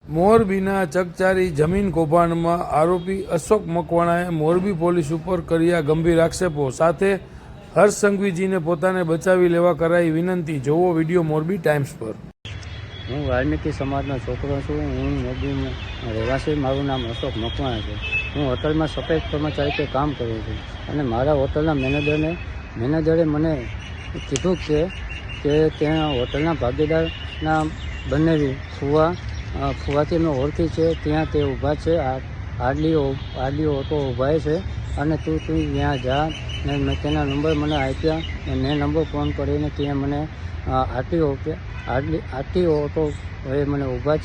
મોરબીના ચકચારી જમીન કૌભાંડમાં આરોપી અશોક મકવાણાએ મોરબી પોલીસ ઉપર કર્યા ગંભીર આક્ષેપો સાથે હર્ષ સંઘવીજીને પોતાને બચાવી લેવા કરાઈ વિનંતી। જોવો વિડીયો મોરબી ટાઈમ્સ પર। હું વાલ્મીકી સમાજનો છોકરો છું। હું મોરબીમાં રહેવાસી। મારું નામ અશોક મકવાણા છે। હું હોટલમાં સફેદ કર્મચારી તરીકે કામ કરું છું અને મારા હોટલના મેનેજરે મને કીધું કે ત્યાં હોટલના ભાગીદારના બંને ફુવાથી મેં ઓળખી છે, ત્યાં તે ઊભા છે, આડલી ઓટો ઊભા છે અને તું ત્યાં જા ને મેં તેના નંબર મને આપ્યા અને મેં નંબર ફોન કરીને ત્યાં મને આટલી ઓટો એ મને ઊભા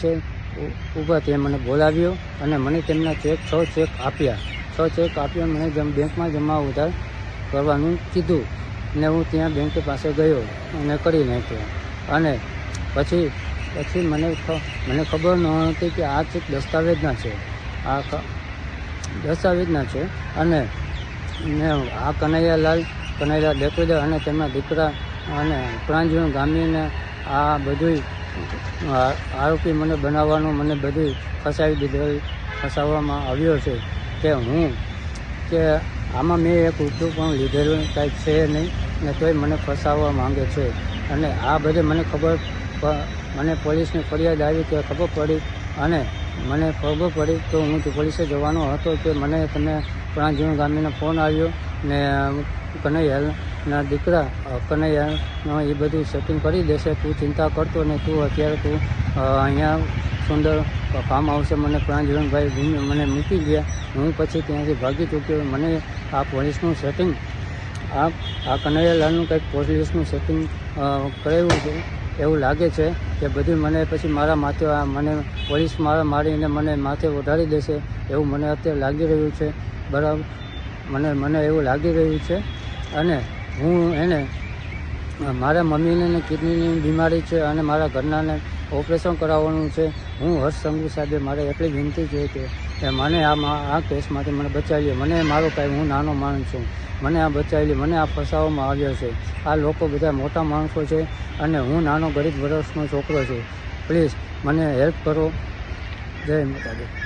ત્યાં મને બોલાવ્યો અને મને તેમના 6 ચેક આપ્યા। મને બેંકમાં જમા ઉધાર કરવાનું કીધું ને હું ત્યાં બેંક પાસે ગયો અને કરી નાખ્યો અને પછી મને ખબર નહોતી કે આ ચેક દસ્તાવેજના છે અને આ કનૈયાલાલ દેતુદર અને તેમના દીકરા અને પ્રાંજણ ગામીને આ બધું આરોપી મને બનાવવાનું મને બધું ફસાવવામાં આવ્યો છે કે આમાં મેં એક રૂપિયો પણ લીધેલું કાંઈ છે નહીં ને તોય મને ફસાવવા માંગે છે અને આ બધે મને પોલીસની ફરિયાદ આવી કે ખબર પડી અને મને ખબર પડી તો હું પોલીસે જવાનો હતો કે મને તમે પ્રાંજણ ગામીનો ફોન આવ્યો ને કનૈયાના દીકરા કનૈયાનો એ બધું સેટિંગ કરી દેશે, તું ચિંતા કરતો ને તું અત્યારે અહીંયા સુંદર ફાર્મ હાઉસે મને પ્રાંજણભાઈ મને મૂકી ગયા। હું પછી ત્યાંથી ભાગી ચૂક્યો। મને આ પોલીસનું સેટિંગ આ કનૈયાલાલનું કંઈક પોલીસનું સેટિંગ કરેલું છે એવું લાગે છે કે બધું મને પછી મારા માથે મને પોલીસ મારીને મને માથે વધારી દેશે એવું મને અત્યારે લાગી રહ્યું છે। બરાબર, મને એવું લાગી રહ્યું છે અને હું મારા મમ્મીને કિડનીની બીમારી છે અને મારા ઘરનાને ઓપરેશન કરાવવાનું છે। હું હર્ષ સંઘવી સાહેબે મારે એટલી વિનંતી છે કે મને આ કેસમાંથી મને બચાવી લે। મને મારો કાંઈ હું નાનો માણસ છું, મને આ બચાવી લે। મને આ ફસાવવામાં આવ્યો છે। આ લોકો બધા મોટા માણસો છે અને હું નાનો ગરીબ વર્ષનો છોકરો છું। પ્લીઝ મને હેલ્પ કરો। જય માતાજી।